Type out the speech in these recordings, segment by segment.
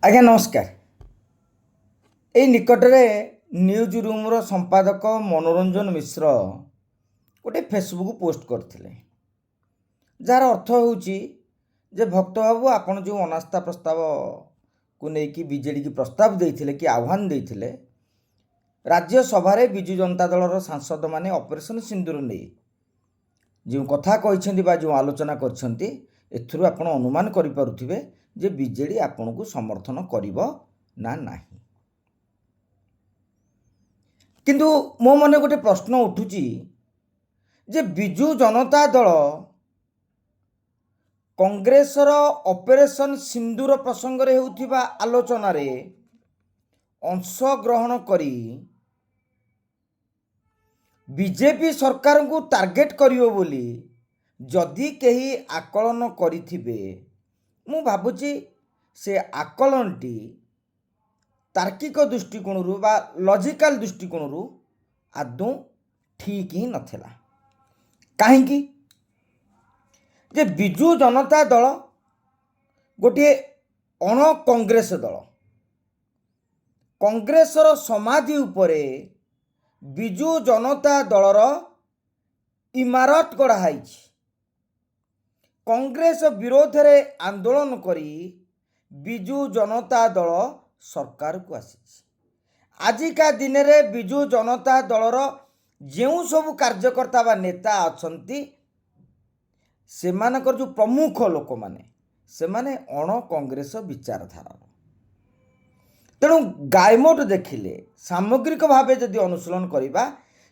ଆଜ୍ଞା ନମସ୍କାର। ଏଇ ନିକଟରେ ନ୍ୟୁଜ୍ ରୁମ୍ର ସମ୍ପାଦକ ମନୋରଞ୍ଜନ ମିଶ୍ର ଗୋଟେ ଫେସବୁକ୍ ପୋଷ୍ଟ କରିଥିଲେ, ଯାହାର ଅର୍ଥ ହେଉଛି ଯେ ଭକ୍ତବାବୁ ଆପଣ ଯେଉଁ ଅନାସ୍ଥା ପ୍ରସ୍ତାବକୁ ନେଇକି ବିଜେଡ଼ିକି ପ୍ରସ୍ତାବ ଦେଇଥିଲେ କି ଆହ୍ୱାନ ଦେଇଥିଲେ, ରାଜ୍ୟସଭାରେ ବିଜୁ ଜନତା ଦଳର ସାଂସଦମାନେ ଅପରେସନ୍ ସିନ୍ଦୁର ନେଇ ଯେଉଁ କଥା କହିଛନ୍ତି ବା ଯେଉଁ ଆଲୋଚନା କରିଛନ୍ତି, ଏଥିରୁ ଆପଣ ଅନୁମାନ କରିପାରୁଥିବେ ଯେ ବିଜେଡ଼ି ଆପଣଙ୍କୁ ସମର୍ଥନ କରିବ ନା ନାହିଁ। କିନ୍ତୁ ମୋ ମନେ ଗୋଟେ ପ୍ରଶ୍ନ ଉଠୁଛି ଯେ ବିଜୁ ଜନତା ଦଳ କଂଗ୍ରେସର ଅପରେସନ୍ ସିନ୍ଦୁର ପ୍ରସଙ୍ଗରେ ହେଉଥିବା ଆଲୋଚନାରେ ଅଂଶଗ୍ରହଣ କରି ବିଜେପି ସରକାରଙ୍କୁ ଟାର୍ଗେଟ୍ କରିବ ବୋଲି ଯଦି କେହି ଆକଳନ କରିଥିବେ, ମୁଁ ଭାବୁଛି ସେ ଆକଳନଟି ତାର୍କିକ ଦୃଷ୍ଟିକୋଣରୁ ବା ଲଜିକାଲ ଦୃଷ୍ଟିକୋଣରୁ ଆଦୌ ଠିକ୍ ହିଁ ନଥିଲା। କାହିଁକି? ଯେ ବିଜୁ ଜନତା ଦଳ ଗୋଟିଏ ଅଣ କଂଗ୍ରେସ ଦଳ। କଂଗ୍ରେସର ସମାଧି ଉପରେ ବିଜୁ ଜନତା ଦଳର ଇମାରତ ଗଢ଼ା ହେଇଛି। କଂଗ୍ରେସ ବିରୋଧରେ ଆନ୍ଦୋଳନ କରି ବିଜୁ ଜନତା ଦଳ ସରକାରକୁ ଆସିଛି। ଆଜିକା ଦିନରେ ବିଜୁ ଜନତା ଦଳର ଯେଉଁ ସବୁ କାର୍ଯ୍ୟକର୍ତ୍ତା ବା ନେତା ଅଛନ୍ତି, ସେମାନଙ୍କର ଯେଉଁ ପ୍ରମୁଖ ଲୋକମାନେ, ସେମାନେ ଅଣ କଂଗ୍ରେସ ବିଚାରଧାରାର। ତେଣୁ ଗାଇମୋଟ ଦେଖିଲେ, ସାମଗ୍ରିକ ଭାବେ ଯଦି ଅନୁଶୀଳନ କରିବା,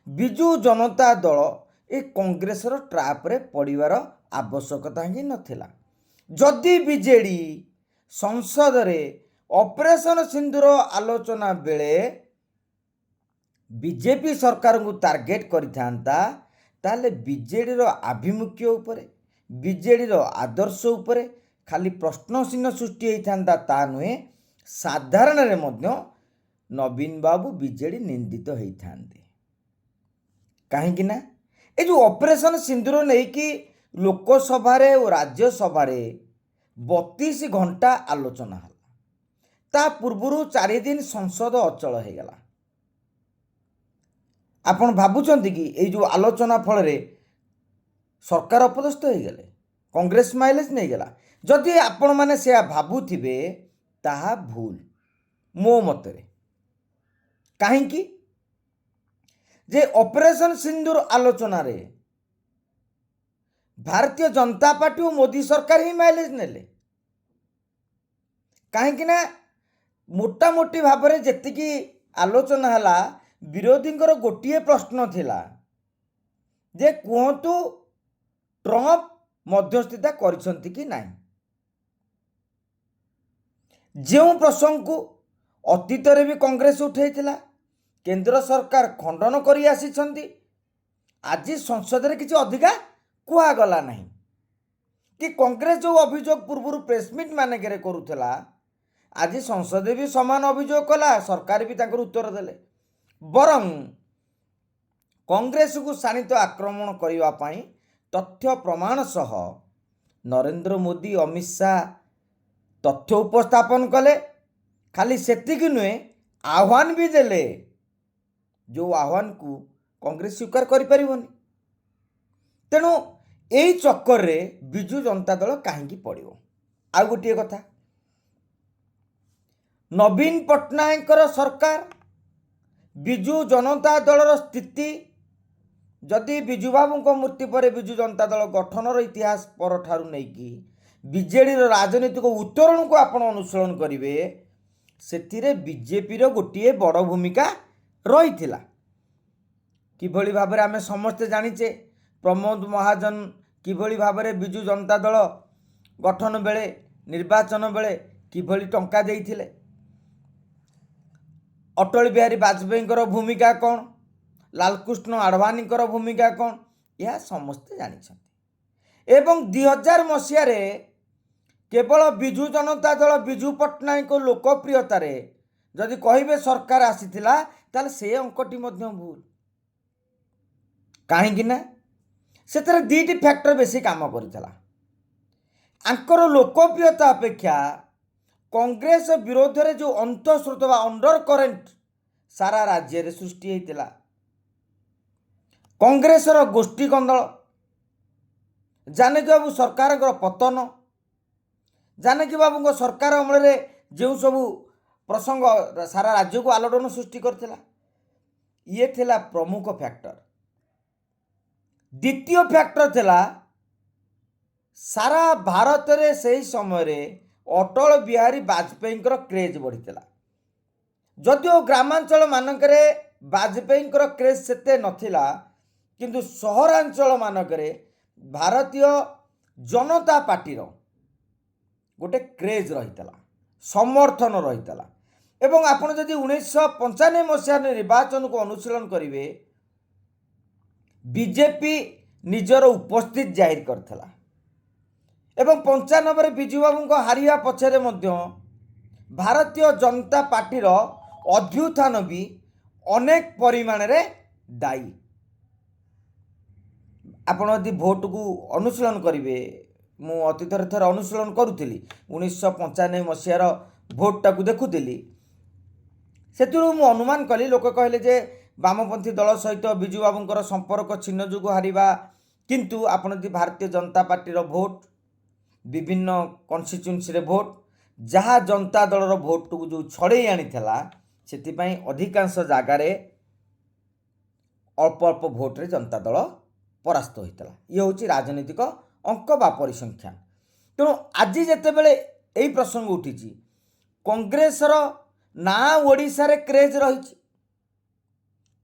ବିଜୁ ଜନତା ଦଳ ଏ କଂଗ୍ରେସର ଟ୍ରାପ୍ରେ ପଡ଼ିବାର ଆବଶ୍ୟକତା ହିଁ ନଥିଲା। ଯଦି ବିଜେଡ଼ି ସଂସଦରେ ଅପରେସନ୍ ସିନ୍ଦୁର ଆଲୋଚନା ବେଳେ ବିଜେପି ସରକାରଙ୍କୁ ଟାର୍ଗେଟ୍ କରିଥାନ୍ତା, ତାହେଲେ ବିଜେଡ଼ିର ଆଭିମୁଖ୍ୟ ଉପରେ, ବିଜେଡ଼ିର ଆଦର୍ଶ ଉପରେ ଖାଲି ପ୍ରଶ୍ନଚିହ୍ନ ସୃଷ୍ଟି ହୋଇଥାନ୍ତା ତା ନୁହେଁ, ସାଧାରଣରେ ମଧ୍ୟ ନବୀନ ବାବୁ ବିଜେଡ଼ି ନିନ୍ଦିତ ହୋଇଥାନ୍ତେ। କାହିଁକି ନା ଏ ଯେଉଁ ଅପରେସନ୍ ସିନ୍ଦୁର ନେଇକି ଲୋକସଭାରେ ଓ ରାଜ୍ୟସଭାରେ 32 ଘଣ୍ଟା ଆଲୋଚନା ହେଲା। ତା ପୂର୍ବରୁ 4 ଦିନ ସଂସଦ ଅଚଳ ହୋଇଗଲା। ଆପଣ ଭାବୁଛନ୍ତି କି ଏଇ ଯେଉଁ ଆଲୋଚନା ଫଳରେ ସରକାର ଅପଦସ୍ଥ ହୋଇଗଲେ, କଂଗ୍ରେସ ମାଇଲେଜ ନେଇଗଲା? ଯଦି ଆପଣମାନେ ସେୟା ଭାବୁଥିବେ, ତାହା ଭୁଲ ମୋ ମତରେ। କାହିଁକି? ଯେ ଅପରେସନ୍ ସିନ୍ଦୁର ଆଲୋଚନାରେ ଭାରତୀୟ ଜନତା ପାର୍ଟି ଓ ମୋଦି ସରକାର ହିଁ ମାଇଲେଜ ନେଲେ। କାହିଁକି ନା ମୋଟାମୋଟି ଭାବରେ ଯେତିକି ଆଲୋଚନା ହେଲା, ବିରୋଧୀଙ୍କର ଗୋଟିଏ ପ୍ରଶ୍ନ ଥିଲା ଯେ କୁହନ୍ତୁ ଟ୍ରମ୍ପ ମଧ୍ୟସ୍ଥିତା କରିଛନ୍ତି କି ନାହିଁ। ଯେଉଁ ପ୍ରସଙ୍ଗକୁ ଅତୀତରେ ବି କଂଗ୍ରେସ ଉଠାଇଥିଲା, କେନ୍ଦ୍ର ସରକାର ଖଣ୍ଡନ କରି ଆସିଛନ୍ତି, ଆଜି ସଂସଦରେ କିଛି ଅଧିକା କୁହାଗଲା ନାହିଁ। କି କଂଗ୍ରେସ ଯେଉଁ ଅଭିଯୋଗ ପୂର୍ବରୁ ପ୍ରେସମିଟ୍ ମାନଙ୍କରେ କରୁଥିଲା, ଆଜି ସଂସଦରେ ବି ସମାନ ଅଭିଯୋଗ କଲା, ସରକାର ବି ତାଙ୍କର ଉତ୍ତର ଦେଲେ। ବରଂ କଂଗ୍ରେସକୁ ଶାଣିତ ଆକ୍ରମଣ କରିବା ପାଇଁ ତଥ୍ୟ ପ୍ରମାଣ ସହ ନରେନ୍ଦ୍ର ମୋଦି, ଅମିତ ଶାହ ତଥ୍ୟ ଉପସ୍ଥାପନ କଲେ। ଖାଲି ସେତିକି ନୁହେଁ, ଆହ୍ୱାନ ବି ଦେଲେ, ଯେଉଁ ଆହ୍ୱାନକୁ କଂଗ୍ରେସ ସ୍ୱୀକାର କରିପାରିବନି। ତେଣୁ ଏଇ ଚକ୍କରରେ ବିଜୁ ଜନତା ଦଳ କାହିଁକି ପଡ଼ିବ? ଆଉ ଗୋଟିଏ କଥା, ନବୀନ ପଟ୍ଟନାୟକଙ୍କର ସରକାର, ବିଜୁ ଜନତା ଦଳର ସ୍ଥିତି, ଯଦି ବିଜୁବାବୁଙ୍କ ମୃତ୍ୟୁ ପରେ ବିଜୁ ଜନତା ଦଳ ଗଠନର ଇତିହାସ ପରଠାରୁ ନେଇକି ବିଜେଡ଼ିର ରାଜନୈତିକ ଉତ୍ତରଣକୁ ଆପଣ ଅନୁସରଣ କରିବେ, ସେଥିରେ ବିଜେପିର ଗୋଟିଏ ବଡ଼ ଭୂମିକା ରହିଥିଲା। କିଭଳି ଭାବରେ ଆମେ ସମସ୍ତେ ଜାଣିଛେ, ପ୍ରମୋଦ ମହାଜନ କିଭଳି ଭାବରେ ବିଜୁ ଜନତା ଦଳ ଗଠନ ବେଳେ, ନିର୍ବାଚନ ବେଳେ କିଭଳି ଟଙ୍କା ଦେଇଥିଲେ, ଅଟଳ ବିହାରୀ ବାଜପେୟୀଙ୍କର ଭୂମିକା କ'ଣ, ଲାଲକୃଷ୍ଣ ଆଡଭାନୀଙ୍କର ଭୂମିକା କ'ଣ, ଏହା ସମସ୍ତେ ଜାଣିଛନ୍ତି। ଏବଂ 2000 ମସିହାରେ କେବଳ ବିଜୁ ଜନତା ଦଳ, ବିଜୁ ପଟ୍ଟନାୟକଙ୍କ ଲୋକପ୍ରିୟତାରେ ଯଦି କହିବେ ସରକାର ଆସିଥିଲା, ତାହେଲେ ସେ ଅଙ୍କଟି ମଧ୍ୟ ଭୁଲ। କାହିଁକି ନା ସେଥିରେ ଦୁଇଟି ଫ୍ୟାକ୍ଟର ବେଶୀ କାମ କରିଥିଲା। ଆଙ୍କର ଲୋକପ୍ରିୟତା ଅପେକ୍ଷା कांग्रेस विरोध में जो अंतःस्रोत बा अंडर करेन्ट सारा राज्य रे सृष्टि होता कांग्रेस गोष्ठी कंदल जानकी बाबू सरकार पतन जानकी बाबू सरकार अमल जो सबू प्रसंग सारा राज्य को आलोड़न सृष्टि करथिला ये थिला प्रमुख फैक्टर। द्वितीय फैक्टर थिला सारा भारत रे सही समय रे अटल बिहारी वाजपेयी क्रेज बढ़ीला जदिओ ग्रामांचल मानकरे वाजपेयी क्रेज सेते नथिला किंतु सहरांचल मानकरे भारतीय जनता पार्टी गोटे क्रेज रही समर्थन रही एवं आपण जदि 1995 मसीहा निर्वाचन को अनुशीलन करेंगे बीजेपी निजर उपस्थित जाहिर करथिला एवं 95 बिजू बाबू हारिया पछरे मध्य भारतीय जनता पार्टी अभ्युत्थान भी अनेक परिमाण रे दायी। आपण यदि भोट को अनुशीलन करेंगे मु अतीत थर अनुशीलन करुली 1995 मसीहार भोटा को देखुली से अनुमान कली लोक कहले जे वामपंथी दल सहित बिजू बाबूंकर संपर्क छिन्न जो हारिबा किंतु आपण यदि भारतीय जनता पार्टी भोट विभिन्न कन्स्टिट्युएंसी रे भोट जहाँ जनता दलर भोट को जो छड़े आनीला से अधिकांश जगार अल्प अल्प भोट्रे जनता दल परास्त होता ये हूँ राजनीतिक अंक बा परिसंख्यान। तेणु आज जितेबले यही प्रसंग उठी कांग्रेसर ना ओडिशा रे क्रेज रही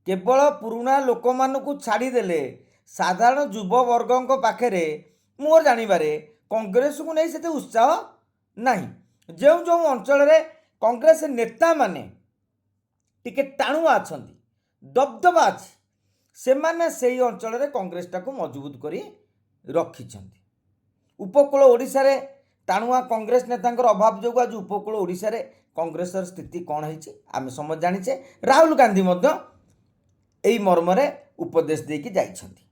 केवल पुराना लोक मानू छाड़देले साधारण युववर्ग पाखे मोर जानिबारे कांग्रेस को नहीं से उत्साह नहीं जो जो अंचल कांग्रेस नेता माने टिके टाणुआ अच्छा दबदबा अच्छी से माने से अंचल कांग्रेस टाको मजबूत करी रखिछंती। उपकूल ओडिशा रे टाणुआ कांग्रेस नेतांकर अभाव जो आज उपकूल ओडिशा रे कांग्रेसर स्थिति कौन है आम समझ जानीचे राहुल गांधी यही मर्म उपदेश देकी जाइछंती।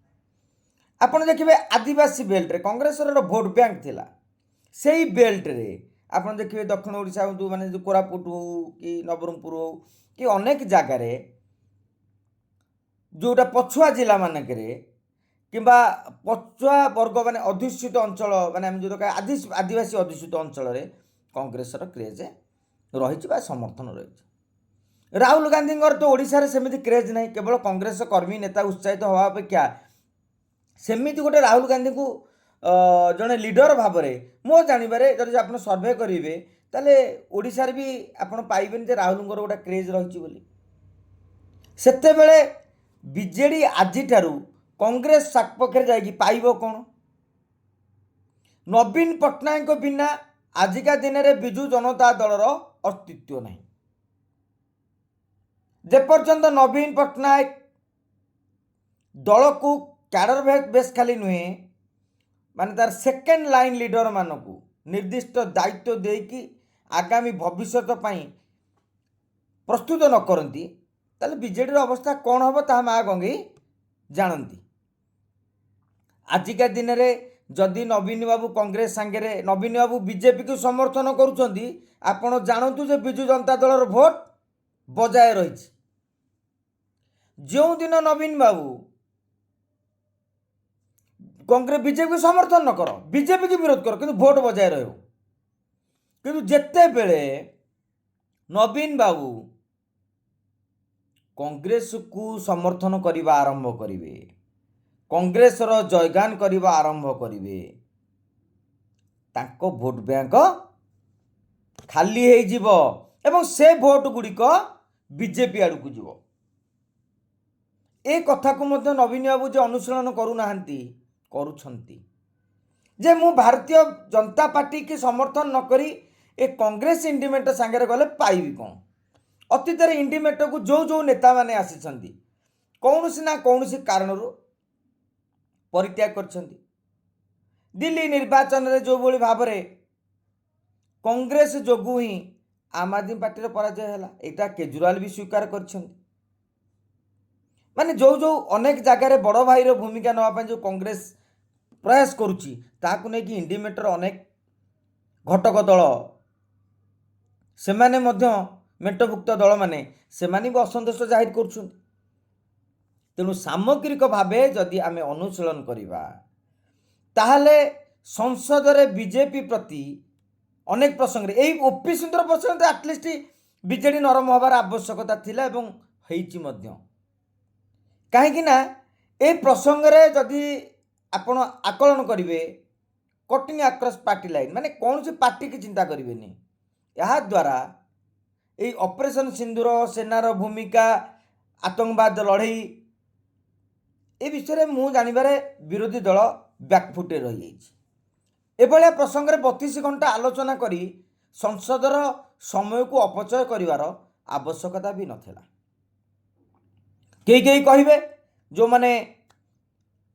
आपण देखिए आदिवासी बेल्ट रे कांग्रेसर भोट बैंक थिला से ही बेल्ट रे आपण देखिए दक्षिण ओडिशा हो माने जो कोरापुट हो कि नवरंगपुर हो कि अनेक जगार जोटा पछुआ जिला मानकरे किंबा पछुआ वर्ग माने अधुषित अंचल माने हम जो आदिवासी अधुषित अंचल रे कांग्रेसर क्रेज रही समर्थन रही। राहुल गांधी तो ओडिशा रे सेमिति क्रेज नहीं केवल कांग्रेस कर्मी नेता उत्साहित हवा अपेक्षा सेमिति गोटे राहुल गांधी को जड़े लीडर भाव में मो जानवे जब आप सर्वे करेंगे ताले ओडिशा रे भी आप पाइबेन जे राहुल गोटे क्रेज रही सेते बेले बीजेडी आज कांग्रेस सपक्ष जाकि पाइब कौन नवीन पट्टनायक बिना आजिका दिन में विजु जनता दलर अस्तित्व नहीं जेपर्यंत नवीन पट्टनायक दल को कैडर बेस खाली नुहे माने तार सेकेंड लाइन लीडर मानक निर्दिष्ट दायित्व देकी आगामी भविष्य प्रस्तुत न करती ताले बीजेडी अवस्था कौन हम ता माँ गंगे जानती। आजिका दिन में जदि नवीन बाबू कांग्रेस सांगे नवीन बाबू बीजेपी को समर्थन करुँच आपण जानतु जे विजु जनता दलर भोट बजाय रही जो दिन नवीन बाबू कांग्रेस बीजेपी को समर्थन न कर बीजेपी की विरोध कर किंतु भोट बजाय रहो किंतु जेते बेले नवीन बाबू कांग्रेस को समर्थन करने आरंभ करेंगे कांग्रेस जयगान करने आरंभ करेंगे तांको भोट बैंक खाली हो जीव एवं से भोट गुड़िक बीजेपी आड़ को जीव ए कथा को मध्य नवीन बाबू जो अनुशीलन करुछंती जे मु भारतीय जनता पार्टी की समर्थन न करी ए कांग्रेस इंडिमेट सांगे गले पाइबी कौन अतीत इंडिमेट को जो जो नेता माने आसी कौन ना कौन कारण परित्याग कर दिल्ली निर्वाचन रे जो भली भाव में कांग्रेस जोगु ही आम आदमी पार्टी पराजय है यहाँ केजरीवाल भी स्वीकार कर माने जो जो अनेक जगार बड़ भाई भूमिका नापी जो कांग्रेस प्रयास करुच्ची इंडिमेटर अनेक घटक दल ସେମାନେ ମଧ୍ୟ ମେଣ୍ଟଭୁକ୍ତ ଦଳମାନେ ସେମାନେ ବି ଅସନ୍ତୋଷ ଜାହିର କରୁଛନ୍ତି। ତେଣୁ ସାମଗ୍ରିକ ଭାବେ ଯଦି ଆମେ ଅନୁଶୀଳନ କରିବା ତାହେଲେ ସଂସଦରେ ବିଜେପି ପ୍ରତି ଅନେକ ପ୍ରସଙ୍ଗରେ ଏଇ ଓପିସିଙ୍କର ପ୍ରସଙ୍ଗରେ ଆଟଲିଷ୍ଟ ବିଜେଡି ନରମ ହେବାର ଆବଶ୍ୟକତା ଥିଲା ଏବଂ ହେଇଛି ମଧ୍ୟ। କାହିଁକି ନା ଏ ପ୍ରସଙ୍ଗରେ ଯଦି ଆପଣ ଆକଳନ କରିବେ କଟିଂ ଆକ୍ରସ୍ ପାର୍ଟି ଲାଇନ୍, ମାନେ କୌଣସି ପାର୍ଟିକି ଚିନ୍ତା କରିବେନି। ଏହାଦ୍ୱାରା ଏଇ ଅପରେସନ୍ ସିନ୍ଦୁର, ସେନାର ଭୂମିକା, ଆତଙ୍କବାଦ ଲଢ଼େଇ ଏ ବିଷୟରେ ମୁଁ ଜାଣିବାରେ ବିରୋଧୀ ଦଳ ବ୍ୟାକଫୁଟରେ ରହିଯାଇଛି। ଏଭଳିଆ ପ୍ରସଙ୍ଗରେ 32 ଘଣ୍ଟା ଆଲୋଚନା କରି ସଂସଦର ସମୟକୁ ଅପଚୟ କରିବାର ଆବଶ୍ୟକତା ବି ନଥିଲା। କେହି କେହି କହିବେ ଯେଉଁମାନେ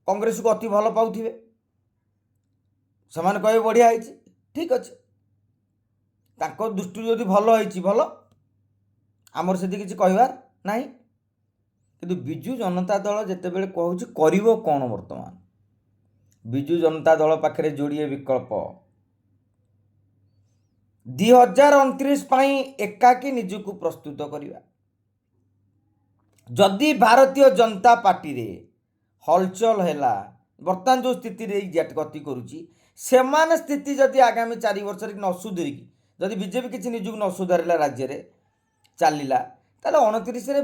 କଂଗ୍ରେସକୁ ଅତି ଭଲ ପାଉଥିବେ ସେମାନେ କହିବେ ବଢ଼ିଆ ହେଇଛି, ଠିକ୍ ଅଛି, ତାଙ୍କ ଦୃଷ୍ଟିରୁ ଯଦି ଭଲ ହେଇଛି ଭଲ, ଆମର ସେଠି କିଛି କହିବାର ନାହିଁ। କିନ୍ତୁ ବିଜୁ ଜନତା ଦଳ ଯେତେବେଳେ କହୁଛି କରିବ କ'ଣ, ବର୍ତ୍ତମାନ ବିଜୁ ଜନତା ଦଳ ପାଖରେ ଯୋଡ଼ିଏ ବିକଳ୍ପ। 2029 ପାଇଁ ଏକାକୀ ନିଜକୁ ପ୍ରସ୍ତୁତ କରିବା। ଯଦି ଭାରତୀୟ ଜନତା ପାର୍ଟିରେ ହଲଚଲ ହେଲା, ବର୍ତ୍ତମାନ ଯେଉଁ ସ୍ଥିତିରେ ଗତି କରୁଛି, ସେମାନେ ସ୍ଥିତି ଯଦି ଆଗାମୀ 4 ବର୍ଷରେ ନ ସୁଧୁରିକି ଯଦି ବିଜେପି କିଛି ନିଜକୁ ନ ସୁଧାରିଲା, ରାଜ୍ୟରେ ଚାଲିଲା, ତାହେଲେ 29ରେ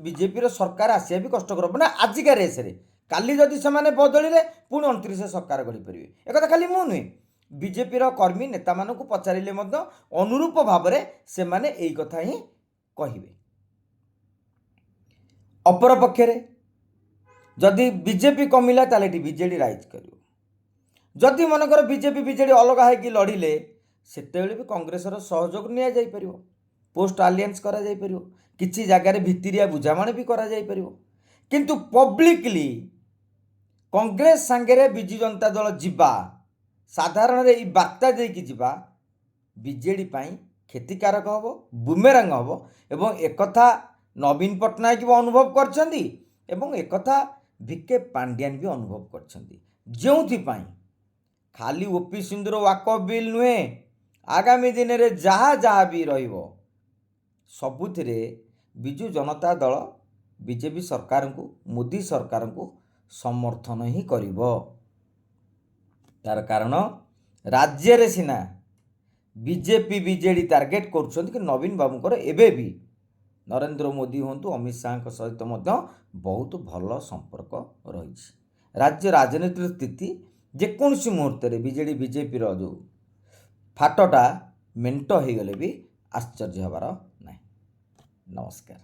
ବିଜେପିର ସରକାର ଆସିବା ବି କଷ୍ଟକର ହେବ। ନା ଆଜିକା ରେସ୍ରେ କାଲି ଯଦି ସେମାନେ ବଦଳିଲେ ପୁଣି 29ରେ ସରକାର ଗଢ଼ିପାରିବେ। ଏକଥା ଖାଲି ମୁଁ ନୁହେଁ, ବିଜେପିର କର୍ମୀ ନେତାମାନଙ୍କୁ ପଚାରିଲେ ମଧ୍ୟ ଅନୁରୂପ ଭାବରେ ସେମାନେ ଏଇ କଥା ହିଁ କହିବେ। ଅପରପକ୍ଷରେ ଯଦି ବିଜେପି କମିଲା ତାହେଲେ ଏଠି ବିଜେଡି ରାଇଜ୍ କରିବ। ଯଦି ମନେକର ବିଜେଡି ଅଲଗା ହେଇକି ଲଢ଼ିଲେ ସେତେବେଳେ ବି କଂଗ୍ରେସର ସହଯୋଗ ନିଆଯାଇପାରିବ, ପୋଷ୍ଟ ଆଲିଆନ୍ସ କରାଯାଇପାରିବ, କିଛି ଜାଗାରେ ଭିତିରିଆ ବୁଝାମଣା ବି କରାଯାଇପାରିବ। କିନ୍ତୁ ପବ୍ଲିକଲି କଂଗ୍ରେସ ସାଙ୍ଗରେ ବିଜୁ ଜନତା ଦଳ ଯିବା, ସାଧାରଣରେ ଏଇ ବାର୍ତ୍ତା ଦେଇକି ଯିବା ବିଜେଡି ପାଇଁ କ୍ଷତିକାରକ ହେବ, ବୁମେରାଙ୍ଗ ହେବ। ଏବଂ ଏକଥା ନବୀନ ପଟ୍ଟନାୟକ ବି ଅନୁଭବ କରିଛନ୍ତି ଏବଂ ଏକଥା ଭିକେ ପାଣ୍ଡିଆନ ବି ଅନୁଭବ କରିଛନ୍ତି। ଯେଉଁଥିପାଇଁ ଖାଲି ଓପି ସିନ୍ଦୁର ୱାକଫ୍ ବିଲ୍ ନୁହେଁ, ଆଗାମୀ ଦିନରେ ଯାହା ବି ରହିବ ସବୁଥିରେ ବିଜୁ ଜନତା ଦଳ ବିଜେପି ସରକାରଙ୍କୁ, ମୋଦି ସରକାରଙ୍କୁ ସମର୍ଥନ ହିଁ କରିବ। ତାର କାରଣ ରାଜ୍ୟରେ ସିନା ବିଜେପି ବିଜେଡି ଟାର୍ଗେଟ କରୁଛନ୍ତି, କି ନବୀନ ବାବୁଙ୍କର ଏବେ ବି ନରେନ୍ଦ୍ର ମୋଦି ହୁଅନ୍ତୁ, ଅମିତ ଶାହାଙ୍କ ସହିତ ମଧ୍ୟ ବହୁତ ଭଲ ସମ୍ପର୍କ ରହିଛି। ରାଜ୍ୟ ରାଜନୀତିର ସ୍ଥିତି ଯେକୌଣସି ମୁହୂର୍ତ୍ତରେ ବିଜେଡି ବିଜେପିର ଯେଉଁ ଫାଟଟା ମେଣ୍ଟ ହୋଇଗଲେ ବି ଆଶ୍ଚର୍ଯ୍ୟ ହେବାର ନାହିଁ। ନମସ୍କାର।